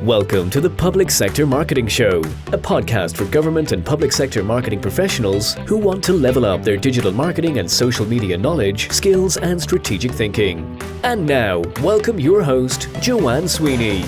Welcome to the Public Sector Marketing Show, a podcast for government and public sector marketing professionals who want to level up their digital marketing and social media knowledge, skills, and strategic thinking. And now, welcome your host, Joanne Sweeney.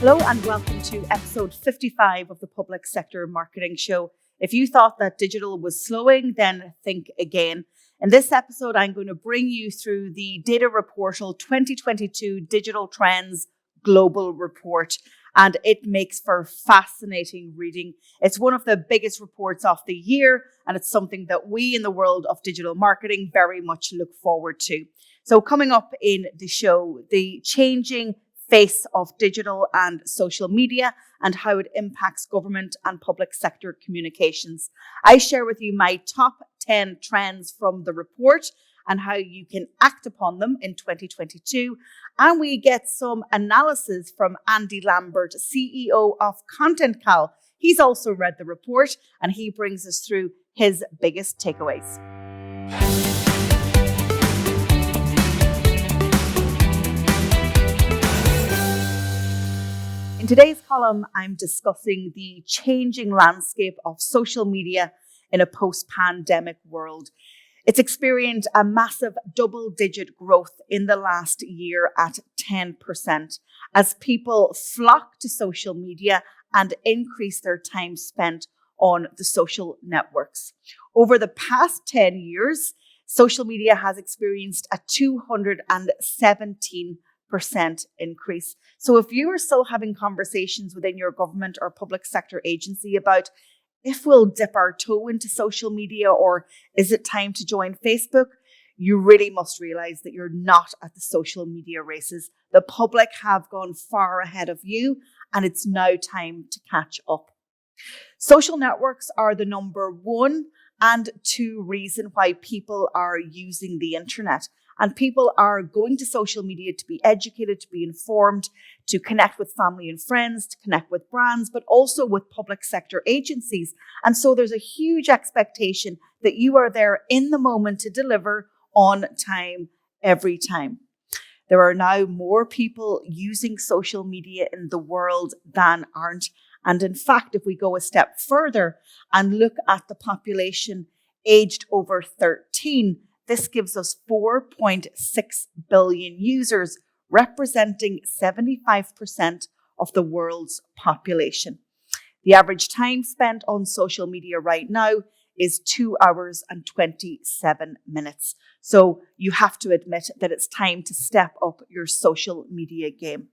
Hello and welcome to episode 55 of the Public Sector Marketing Show. If you thought that digital was slowing, then think again. In this episode, I'm going to bring you through the Data Reportal 2022 Digital Trends Global Report, and it makes for fascinating reading. It's one of the biggest reports of the year, and it's something that we in the world of digital marketing very much look forward to. So coming up in the show, the changing face of digital and social media and how it impacts government and public sector communications. I share with you my top 10 trends from the report and how you can act upon them in 2022. And we get some analysis from Andy Lambert, CEO of ContentCal. He's also read the report and he brings us through his biggest takeaways. In today's column, I'm discussing the changing landscape of social media in a post-pandemic world. It's experienced a massive double-digit growth in the last year at 10% as people flock to social media and increase their time spent on the social networks. Over the past 10 years, social media has experienced a 217% increase. So if you are still having conversations within your government or public sector agency about if we'll dip our toe into social media or is it time to join Facebook, you really must realize that you're not at the social media races. The public have gone far ahead of you and it's now time to catch up. Social networks are the number one and two reason why people are using the internet. And people are going to social media to be educated, to be informed, to connect with family and friends, to connect with brands, but also with public sector agencies. And so there's a huge expectation that you are there in the moment to deliver on time, every time. There are now more people using social media in the world than aren't. And in fact, if we go a step further and look at the population aged over 13, this gives us 4.6 billion users, representing 75% of the world's population. The average time spent on social media right now is 2 hours and 27 minutes. So you have to admit that it's time to step up your social media game.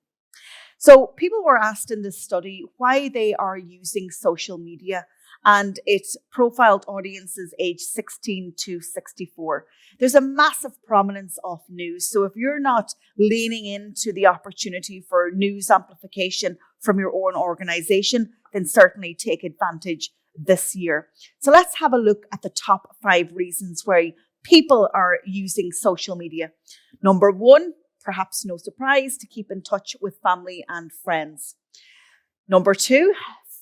So people were asked in this study why they are using social media, and it profiled audiences aged 16 to 64. There's a massive prominence of news. So if you're not leaning into the opportunity for news amplification from your own organization, then certainly take advantage this year. So let's have a look at the top 5 reasons why people are using social media. Number 1, perhaps no surprise, to keep in touch with family and friends. Number 2,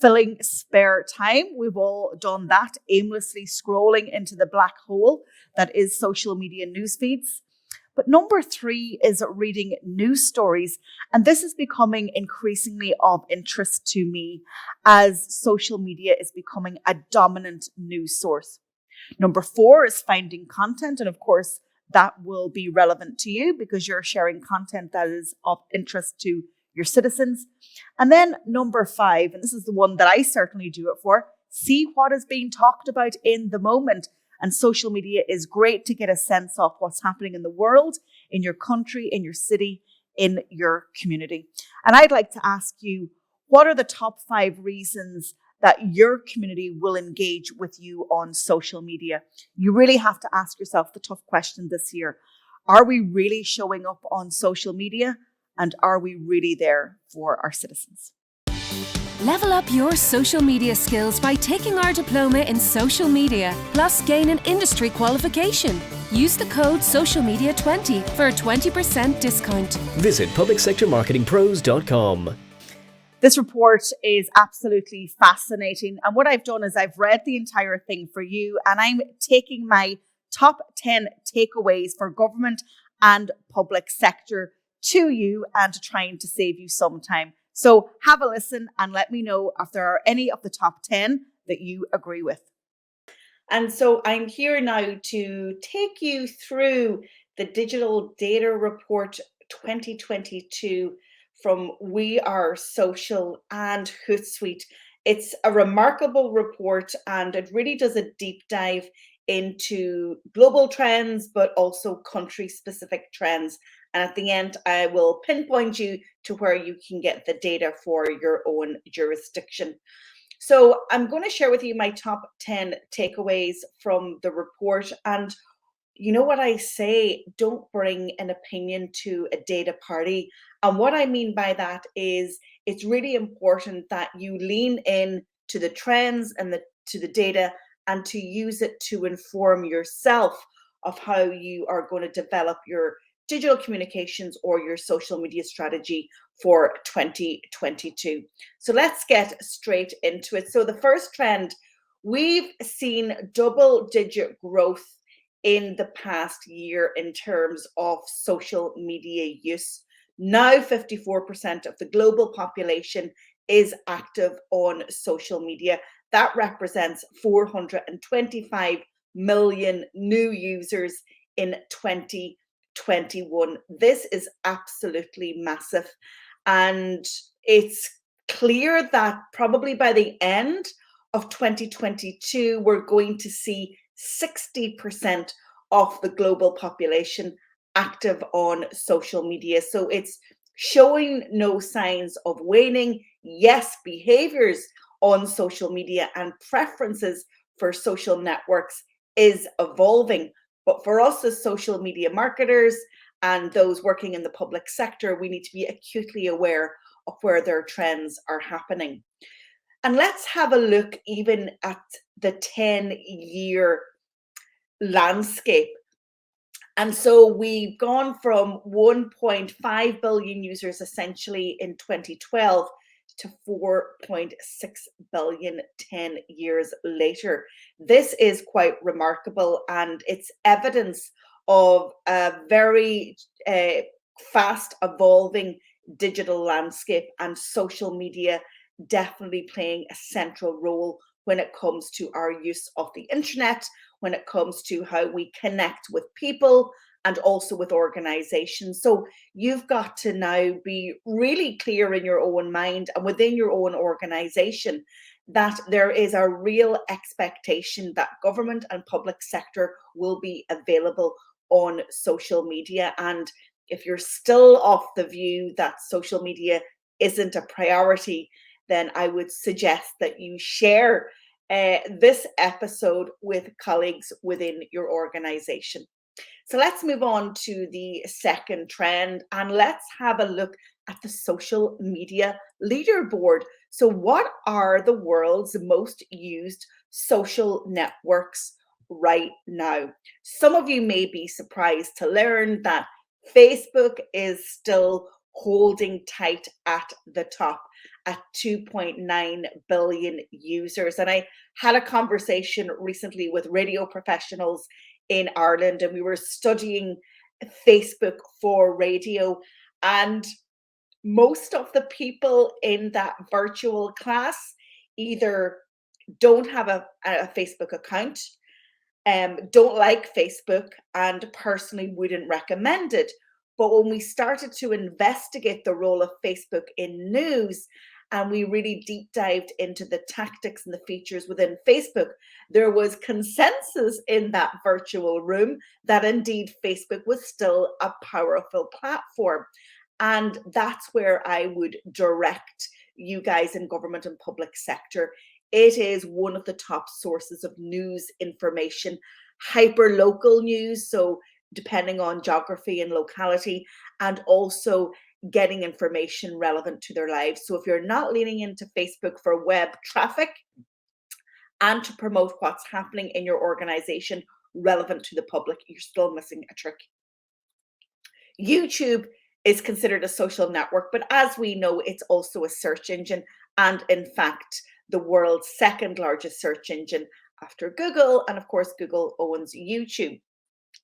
filling spare time. We've all done that, aimlessly scrolling into the black hole that is social media news feeds. But number 3 is reading news stories. And this is becoming increasingly of interest to me as social media is becoming a dominant news source. Number 4 is finding content. And of course, that will be relevant to you because you're sharing content that is of interest to your citizens. And then number 5, and this is the one that I certainly do it for, see what is being talked about in the moment. And social media is great to get a sense of what's happening in the world, in your country, in your city, in your community. And I'd like to ask you, what are the top 5 reasons that your community will engage with you on social media? You really have to ask yourself the tough question this year. Are we really showing up on social media? And are we really there for our citizens? Level up your social media skills by taking our diploma in social media, plus gain an industry qualification. Use the code SOCIALMEDIA20 for a 20% discount. Visit publicsectormarketingpros.com. This report is absolutely fascinating. And what I've done is I've read the entire thing for you, and I'm taking my top 10 takeaways for government and public sector to you and trying to save you some time. So have a listen and let me know if there are any of the top 10 that you agree with. And so I'm here now to take you through the Digital Data Report 2022 from We Are Social and Hootsuite. It's a remarkable report, and it really does a deep dive into global trends, but also country-specific trends. And at the end, I will pinpoint you to where you can get the data for your own jurisdiction. So I'm going to share with you my top 10 takeaways from the report. And you know what I say, don't bring an opinion to a data party. And what I mean by that is it's really important that you lean in to the trends and to the data, and to use it to inform yourself of how you are going to develop your digital communications or your social media strategy for 2022. So let's get straight into it. So the first trend, we've seen double-digit growth in the past year in terms of social media use. Now 54% of the global population is active on social media. That represents 425 million new users in 2021. This is absolutely massive. And it's clear that probably by the end of 2022, we're going to see 60% of the global population active on social media. So it's showing no signs of waning. Yes, behaviors on social media and preferences for social networks is evolving. But for us as social media marketers and those working in the public sector, we need to be acutely aware of where their trends are happening. And let's have a look even at the 10-year landscape. And so we've gone from 1.5 billion users essentially in 2012 to 4.6 billion 10 years later. This is quite remarkable, and it's evidence of a very fast evolving digital landscape, and social media definitely playing a central role when it comes to our use of the internet, when it comes to how we connect with people and also with organizations. So you've got to now be really clear in your own mind and within your own organization that there is a real expectation that government and public sector will be available on social media. And if you're still of the view that social media isn't a priority, then I would suggest that you share this episode with colleagues within your organization. So let's move on to the second trend, and let's have a look at the social media leaderboard. So what are the world's most used social networks right now? Some of you may be surprised to learn that Facebook is still holding tight at the top at 2.9 billion users. And I had a conversation recently with radio professionals in Ireland, and we were studying Facebook for radio, and most of the people in that virtual class either don't have a Facebook account, don't like Facebook, and personally wouldn't recommend it. But when we started to investigate the role of Facebook in news, and we really deep dived into the tactics and the features within Facebook, there was consensus in that virtual room that indeed Facebook was still a powerful platform. And that's where I would direct you guys in government and public sector. It is one of the top sources of news information, hyper local news, so depending on geography and locality, and also getting information relevant to their lives. So if you're not leaning into Facebook for web traffic and to promote what's happening in your organization relevant to the public, you're still missing a trick. YouTube is considered a social network, but as we know, it's also a search engine, and in fact, the world's second largest search engine after Google. And of course, Google owns YouTube.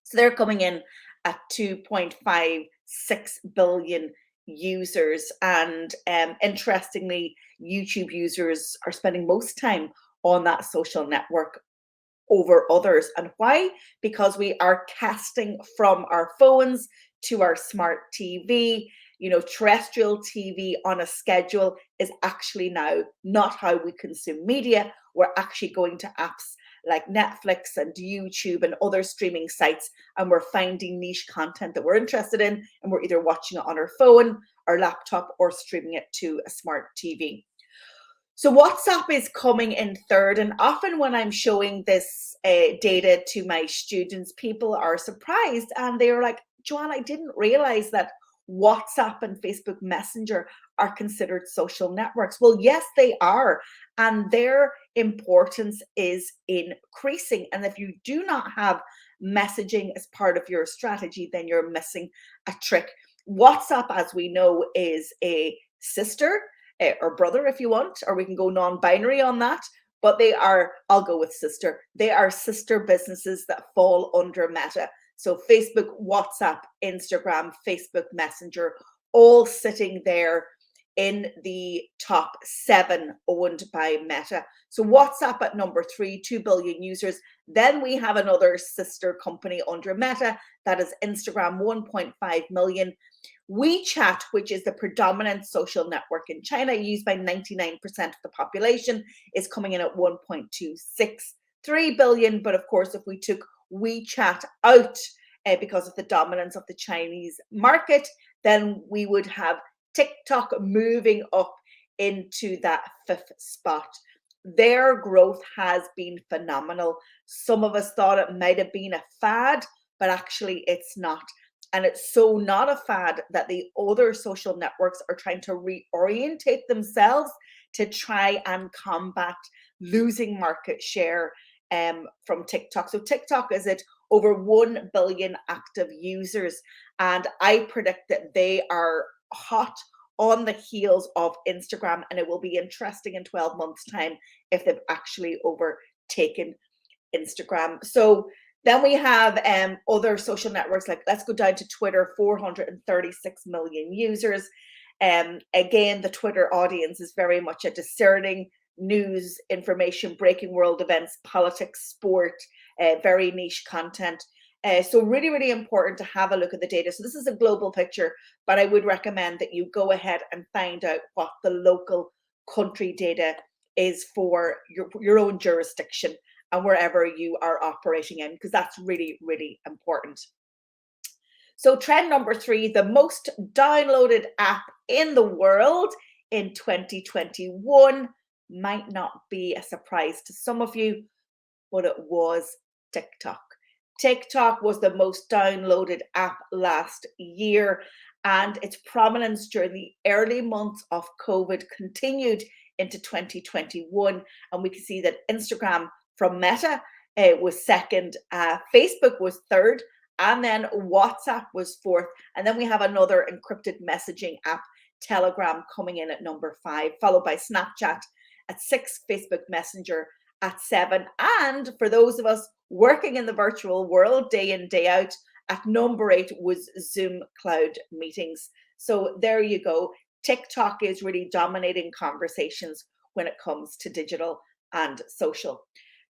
So they're coming in at 2.56 billion users. And interestingly, YouTube users are spending most time on that social network over others. And why? Because we are casting from our phones to our smart TV. Terrestrial TV on a schedule is actually now not how we consume media. We're actually going to apps like Netflix and YouTube and other streaming sites, and we're finding niche content that we're interested in, and we're either watching it on our phone, our laptop, or streaming it to a smart TV. So WhatsApp is coming in third, and often when I'm showing this data to my students, people are surprised and they're like, Joanne, I didn't realize that WhatsApp and Facebook Messenger are considered social networks. Well, yes, they are, and their importance is increasing. And if you do not have messaging as part of your strategy, then you're missing a trick. WhatsApp, as we know, is a sister or brother, if you want, or we can go non-binary on that. But they are, I'll go with sister. They are sister businesses that fall under Meta. So Facebook, WhatsApp, Instagram, Facebook Messenger, all sitting there in the top 7 owned by Meta. So WhatsApp at number 3, 2 billion users. Then we have another sister company under Meta, that is Instagram, 1.5 million. WeChat, which is the predominant social network in China, used by 99% of the population, is coming in at 1.263 billion. But of course, if we took WeChat out because of the dominance of the Chinese market, then we would have TikTok moving up into that 5th spot. Their growth has been phenomenal. Some of us thought it might have been a fad, but actually it's not. And it's so not a fad that the other social networks are trying to reorientate themselves to try and combat losing market share from TikTok. So TikTok is at over 1 billion active users. And I predict that they are hot on the heels of Instagram. And it will be interesting in 12 months' time if they've actually overtaken Instagram. So then we have other social networks, like let's go down to Twitter, 436 million users. Again, the Twitter audience is very much a discerning news, information, breaking world events, politics, sport, very niche content. So really, really important to have a look at the data. So this is a global picture, but I would recommend that you go ahead and find out what the local country data is for your own jurisdiction and wherever you are operating in, because that's really, really important. So trend number 3, the most downloaded app in the world in 2021 might not be a surprise to some of you, but it was TikTok. TikTok was the most downloaded app last year, and its prominence during the early months of COVID continued into 2021. And we can see that Instagram from Meta was second, Facebook was third, and then WhatsApp was 4th. And then we have another encrypted messaging app, Telegram, coming in at number 5, followed by Snapchat at 6, Facebook Messenger at 7. And for those of us working in the virtual world day in, day out, at number 8 was Zoom Cloud Meetings. So there you go. TikTok is really dominating conversations when it comes to digital and social.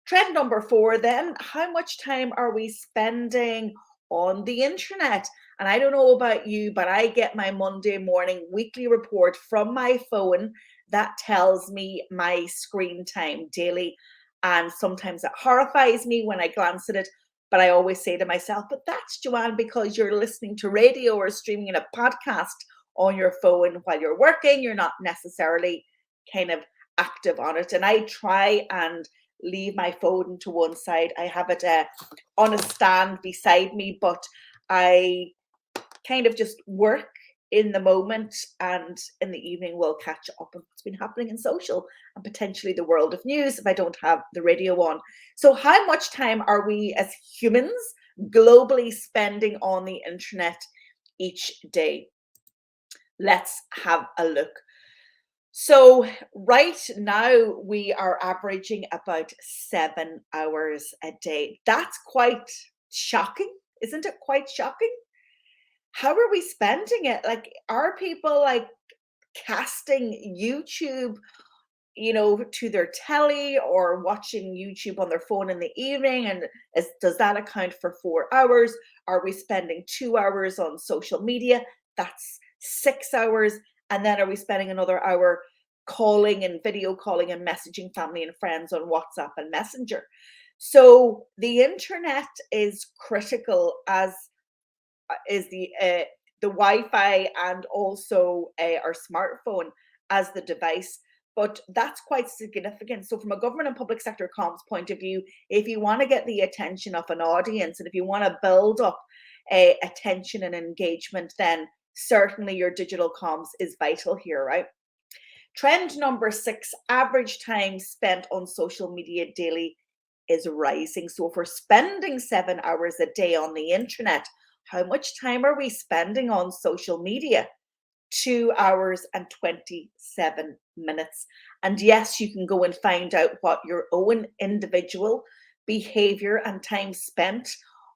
Trend number 4 then, how much time are we spending on the internet? And I don't know about you, but I get my Monday morning weekly report from my phone that tells me my screen time daily. And sometimes it horrifies me when I glance at it, but I always say to myself, but that's, Joanne, because you're listening to radio or streaming in a podcast on your phone while you're working. You're not necessarily kind of active on it. And I try and leave my phone to one side. I have it on a stand beside me, but I kind of just work in the moment, and in the evening we'll catch up on what's been happening in social and potentially the world of news if I don't have the radio on. So how much time are we as humans globally spending on the internet each day? Let's have a look. So right now we are averaging about 7 hours a day. That's quite shocking, isn't it? Quite shocking. how are we spending it? Like, are people like casting YouTube, to their telly or watching YouTube on their phone in the evening? And does that account for 4 hours? Are we spending 2 hours on social media? That's 6 hours. And then are we spending another hour calling and video calling and messaging family and friends on WhatsApp and Messenger? So the internet is critical, as is the Wi-Fi, and also our smartphone as the device. But that's quite significant. So from a government and public sector comms point of view, if you want to get the attention of an audience and if you want to build up attention and engagement, then certainly your digital comms is vital here, right? Trend number 6, average time spent on social media daily is rising. So if we're spending 7 hours a day on the internet, how much time are we spending on social media? 2 hours and 27 minutes. And yes, you can go and find out what your own individual behavior and time spent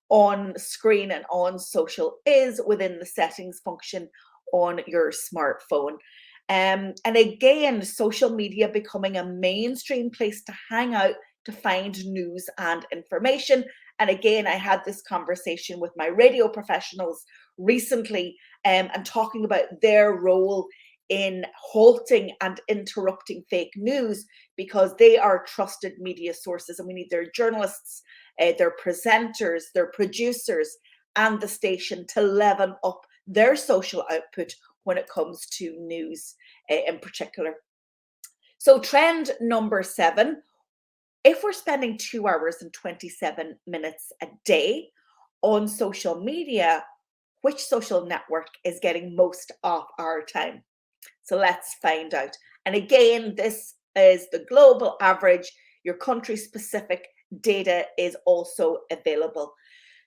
on screen and on social is within the settings function on your smartphone. And again, social media becoming a mainstream place to hang out, to find news and information. And again, I had this conversation with my radio professionals recently, and talking about their role in halting and interrupting fake news, because they are trusted media sources and we need their journalists, their presenters, their producers, and the station to level up their social output when it comes to news in particular. So trend number 7, if we're spending 2 hours and 27 minutes a day on social media, which social network is getting most of our time? So let's find out. And again, this is the global average. Your country specific data is also available.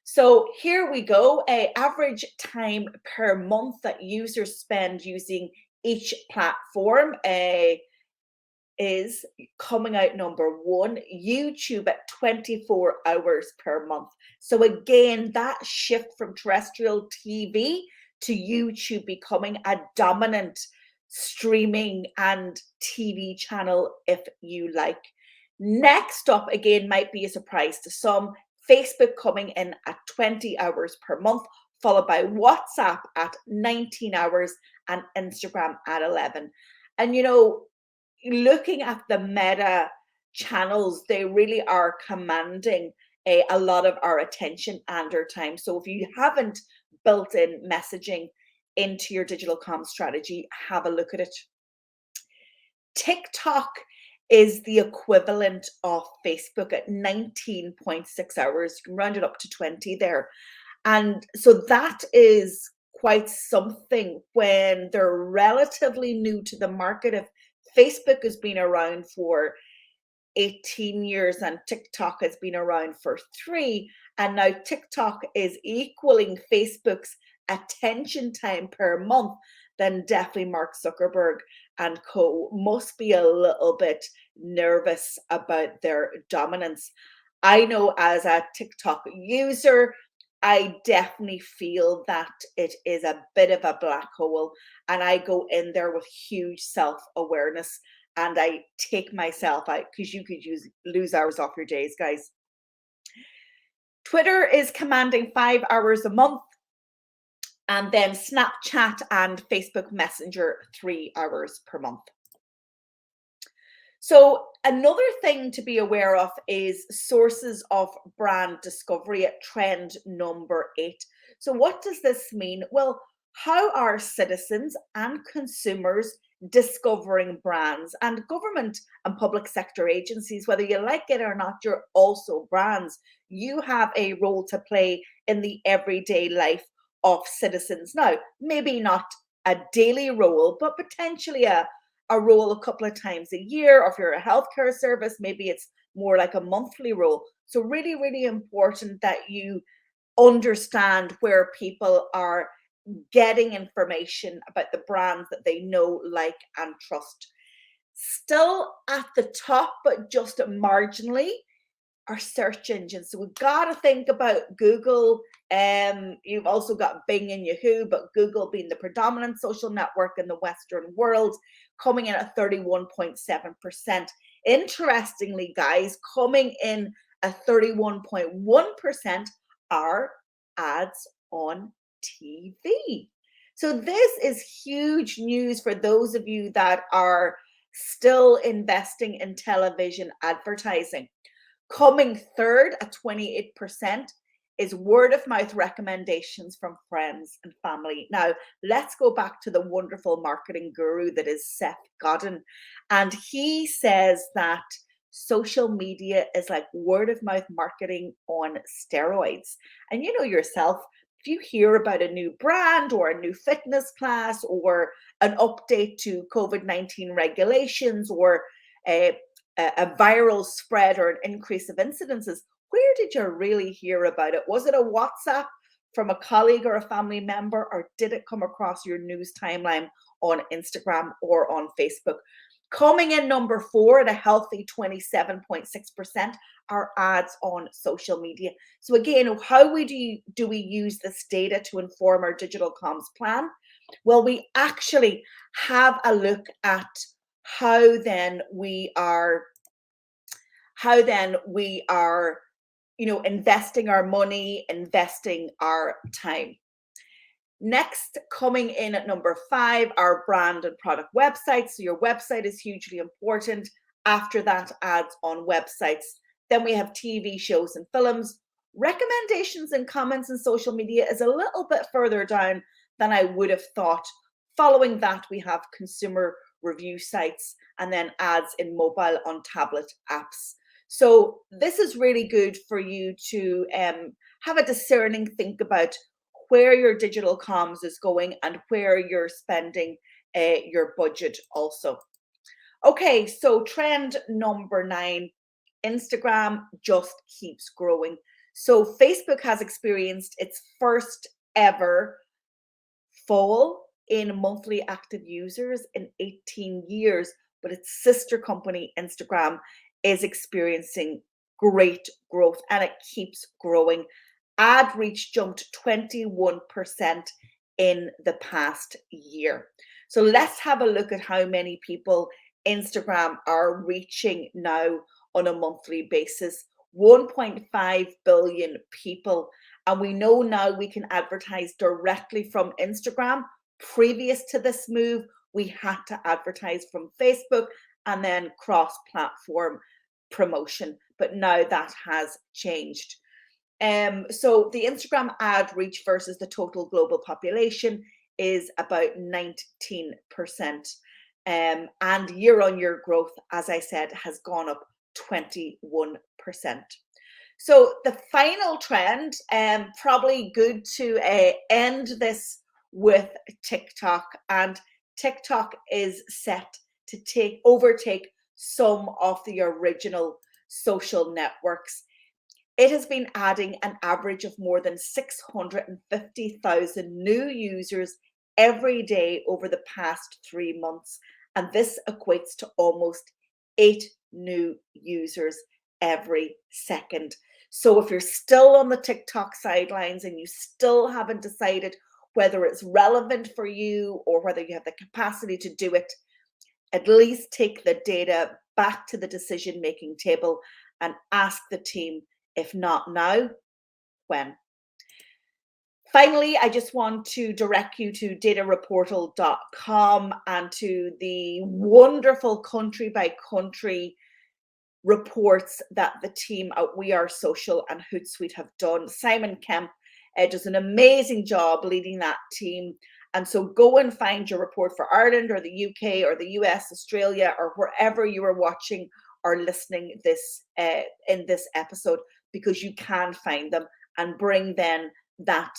So here we go. Average time per month that users spend using each platform is coming out number 1, YouTube at 24 hours per month. So again, that shift from terrestrial TV to YouTube becoming a dominant streaming and TV channel, if you like. Next up, again, might be a surprise to some, Facebook coming in at 20 hours per month, followed by WhatsApp at 19 hours and Instagram at 11. And looking at the meta channels, they really are commanding a lot of our attention and our time. So if you haven't built in messaging into your digital comm strategy, have a look at it. TikTok is the equivalent of Facebook at 19.6 hours. You can round it up to 20 there. And so that is quite something when they're relatively new to the market. If Facebook has been around for 18 years and TikTok has been around for 3, and now TikTok is equaling Facebook's attention time per month, then definitely Mark Zuckerberg and co must be a little bit nervous about their dominance. I know as a TikTok user, I definitely feel that it is a bit of a black hole, and I go in there with huge self-awareness and I take myself out, because you could lose hours off your days, guys. Twitter is commanding 5 hours a month, and then Snapchat and Facebook Messenger 3 hours per month. So another thing to be aware of is sources of brand discovery at trend number 8. So what does this mean? Well, how are citizens and consumers discovering brands? And government and public sector agencies, whether you like it or not, you're also brands. You have a role to play in the everyday life of citizens. Now, maybe not a daily role, but potentially a role a couple of times a year, or if you're a healthcare service, maybe it's more like a monthly role. So really, really important that you understand where people are getting information about the brands that they know, like, and trust. Still at the top, but just marginally, are search engines. So we've got to think about Google, You've also got Bing and Yahoo, but Google being the predominant social network in the Western world, coming in at 31.7%. Interestingly, guys, coming in at 31.1% are ads on TV. So this is huge news for those of you that are still investing in television advertising. Coming third at 28% is word of mouth recommendations from friends and family. Now, let's go back to the wonderful marketing guru that is Seth Godin. And he says that social media is like word of mouth marketing on steroids. And you know yourself, if you hear about a new brand or a new fitness class or an update to COVID-19 regulations or a viral spread or an increase of incidences, where did you really hear about it? Was it a WhatsApp from a colleague or a family member, or did it come across your news timeline on Instagram or on Facebook? Coming in number 4 at a healthy 27.6% are ads on social media. So again, how do we use this data to inform our digital comms plan? Well, we actually have a look at how then we are investing our money, investing our time. Next, coming in at number 5, are brand and product websites. So your website is hugely important. After that, ads on websites. Then we have TV shows and films. Recommendations and comments in social media is a little bit further down than I would have thought. Following that, we have consumer review sites and then ads in mobile on tablet apps. So this is really good for you to have a discerning think about where your digital comms is going and where you're spending your budget also. Okay, so trend number 9, Instagram just keeps growing. So Facebook has experienced its first ever fall in monthly active users in 18 years, but its sister company, Instagram, is experiencing great growth and it keeps growing. Ad reach jumped 21% in the past year. So let's have a look at how many people Instagram are reaching now on a monthly basis. 1.5 billion people. And we know now we can advertise directly from Instagram. Previous to this move, we had to advertise from Facebook and then cross-platform promotion. But now that has changed. So the Instagram ad reach versus the total global population is about 19%. And year-on-year growth, as I said, has gone up 21%. So the final trend, probably good to end this with TikTok. And TikTok is set to overtake some of the original social networks. It has been adding an average of more than 650,000 new users every day over the past 3 months. And this equates to almost 8 new users every second. So if you're still on the TikTok sidelines and you still haven't decided whether it's relevant for you or whether you have the capacity to do it, at least take the data back to the decision-making table and ask the team, if not now, when? Finally, I just want to direct you to datareportal.com and to the wonderful country-by-country reports that the team at We Are Social and Hootsuite have done. Simon Kemp does an amazing job leading that team. And so go and find your report for Ireland or the UK or the US, Australia, or wherever you are watching or listening this in this episode, because you can find them and bring then that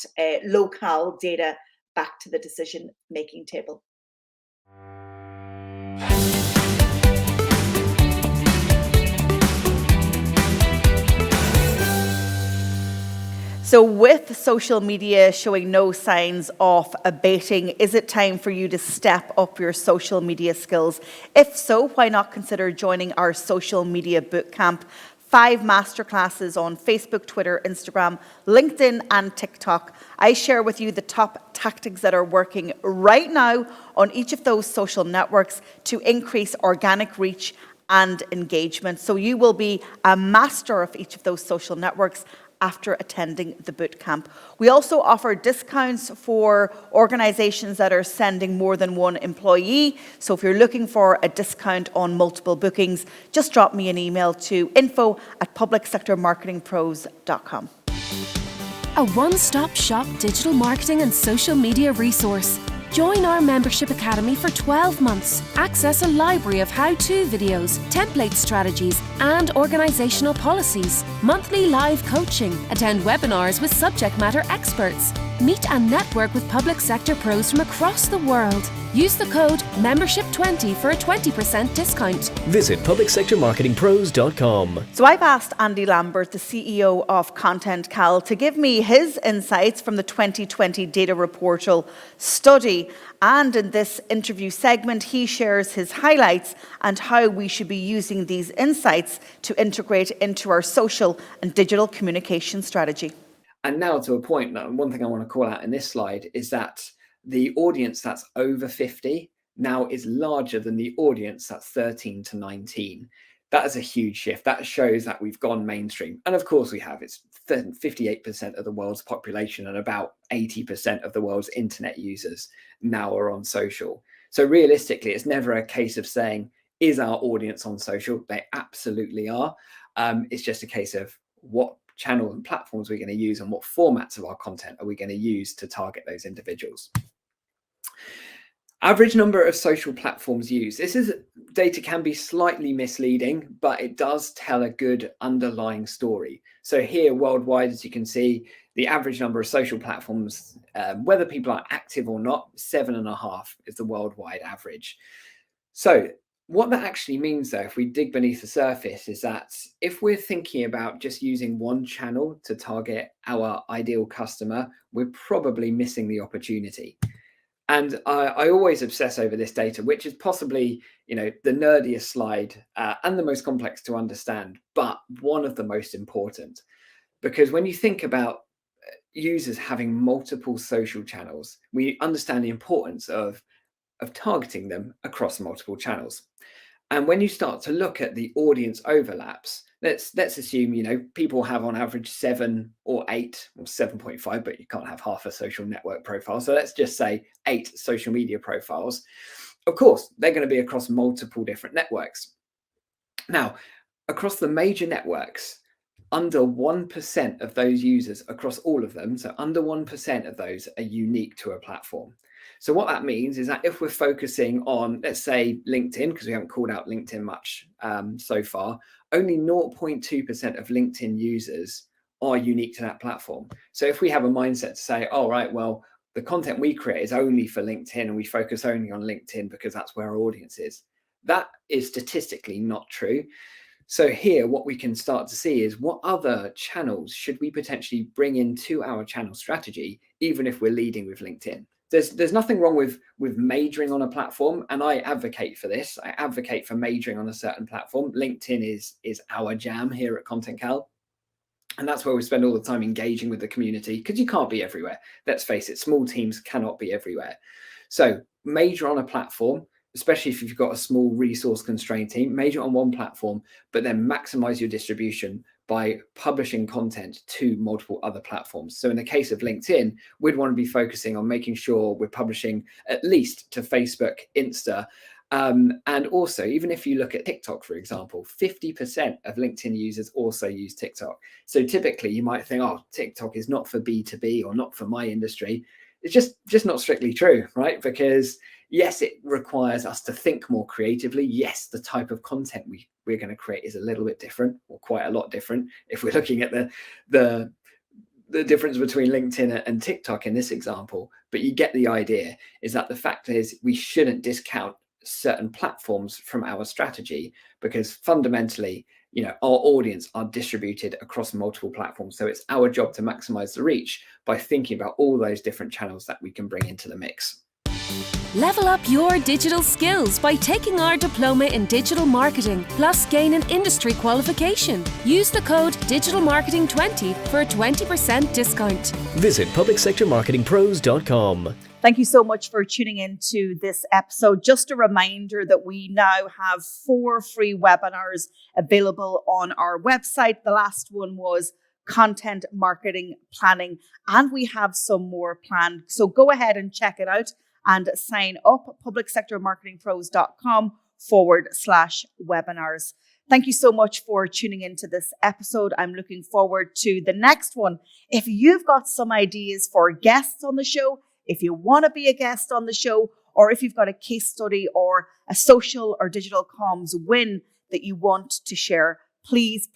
local data back to the decision-making table. So with social media showing no signs of abating, is it time for you to step up your social media skills? If so, why not consider joining our social media bootcamp? 5 masterclasses on Facebook, Twitter, Instagram, LinkedIn, and TikTok. I share with you the top tactics that are working right now on each of those social networks to increase organic reach and engagement. So you will be a master of each of those social networks after attending the bootcamp. We also offer discounts for organizations that are sending more than one employee. So if you're looking for a discount on multiple bookings, just drop me an email to info@publicsectormarketingpros.com. A one-stop shop digital marketing and social media resource. Join our membership academy for 12 months. Access a library of how-to videos, template strategies, and organizational policies. Monthly live coaching. Attend webinars with subject matter experts. Meet and network with public sector pros from across the world. Use the code MEMBERSHIP20 for a 20% discount. Visit publicsectormarketingpros.com. So I've asked Andy Lambert, the CEO of Content Cal, to give me his insights from the 2020 Data Reportal study. And in this interview segment, he shares his highlights and how we should be using these insights to integrate into our social and digital communication strategy. And now to a point, one thing I want to call out in this slide is that the audience that's over 50 now is larger than the audience that's 13 to 19. That is a huge shift. That shows that we've gone mainstream. And of course we have. It's 58% of the world's population and about 80% of the world's internet users now are on social. So realistically, it's never a case of saying, is our audience on social? They absolutely are. It's just a case of what channels and platforms we're going to use and what formats of our content are we going to use to target those individuals. Average number of social platforms used. This is data can be slightly misleading, but it does tell a good underlying story. So here worldwide, as you can see, the average number of social platforms, whether people are active or not, 7.5 is the worldwide average. So what that actually means, though, if we dig beneath the surface, is that if we're thinking about just using one channel to target our ideal customer, we're probably missing the opportunity. And I always obsess over this data, which is possibly, the nerdiest slide and the most complex to understand, but one of the most important. Because when you think about users having multiple social channels, we understand the importance of targeting them across multiple channels. And when you start to look at the audience overlaps, let's assume, people have on average 7 or 8 or 7.5, but you can't have half a social network profile. So let's just say 8 social media profiles. Of course, they're going to be across multiple different networks. Now, across the major networks, under 1% of those users across all of them, so under 1% of those are unique to a platform. So what that means is that if we're focusing on, let's say, LinkedIn, because we haven't called out LinkedIn much so far, only 0.2% of LinkedIn users are unique to that platform. So if we have a mindset to say, all right, well, the content we create is only for LinkedIn and we focus only on LinkedIn because that's where our audience is, that is statistically not true. So here, what we can start to see is what other channels should we potentially bring into our channel strategy, even if we're leading with LinkedIn. There's nothing wrong with majoring on a platform, and I advocate for this. I advocate for majoring on a certain platform. LinkedIn is our jam here at Content Cal, and that's where we spend all the time engaging with the community, because you can't be everywhere. Let's face it, small teams cannot be everywhere. So major on a platform, especially if you've got a small resource constrained team, major on one platform, but then maximize your distribution by publishing content to multiple other platforms. So in the case of LinkedIn, we'd want to be focusing on making sure we're publishing at least to Facebook, Insta, and also, even if you look at TikTok, for example, 50% of LinkedIn users also use TikTok. So typically you might think, oh, TikTok is not for B2B or not for my industry. It's just not strictly true, right? Because yes, it requires us to think more creatively. Yes, the type of content we're going to create is a little bit different, or quite a lot different. If we're looking at the difference between LinkedIn and TikTok in this example, but you get the idea, is that the fact is we shouldn't discount certain platforms from our strategy, because fundamentally, our audience are distributed across multiple platforms. So it's our job to maximize the reach by thinking about all those different channels that we can bring into the mix. Level up your digital skills by taking our diploma in digital marketing, plus gain an industry qualification. Use the code digitalmarketing20 for a 20% discount. Visit publicsectormarketingpros.com. Thank you so much for tuning in to this episode. Just a reminder that we now have 4 free webinars available on our website. The last one was content marketing planning, and we have some more planned. So go ahead and check it out and sign up at publicsectormarketingpros.com/webinars. Thank you so much for tuning into this episode. I'm looking forward to the next one. If you've got some ideas for guests on the show, if you want to be a guest on the show, or if you've got a case study or a social or digital comms win that you want to share, please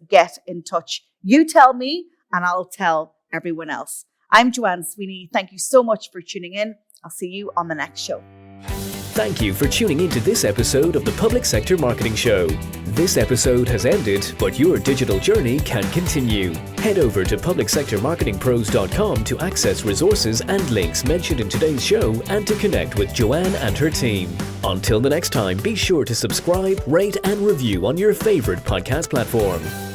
get in touch. You tell me and I'll tell everyone else. I'm Joanne Sweeney. Thank you so much for tuning in. I'll see you on the next show. Thank you for tuning into this episode of the Public Sector Marketing Show. This episode has ended, but your digital journey can continue. Head over to publicsectormarketingpros.com to access resources and links mentioned in today's show and to connect with Joanne and her team. Until the next time, be sure to subscribe, rate, and review on your favorite podcast platform.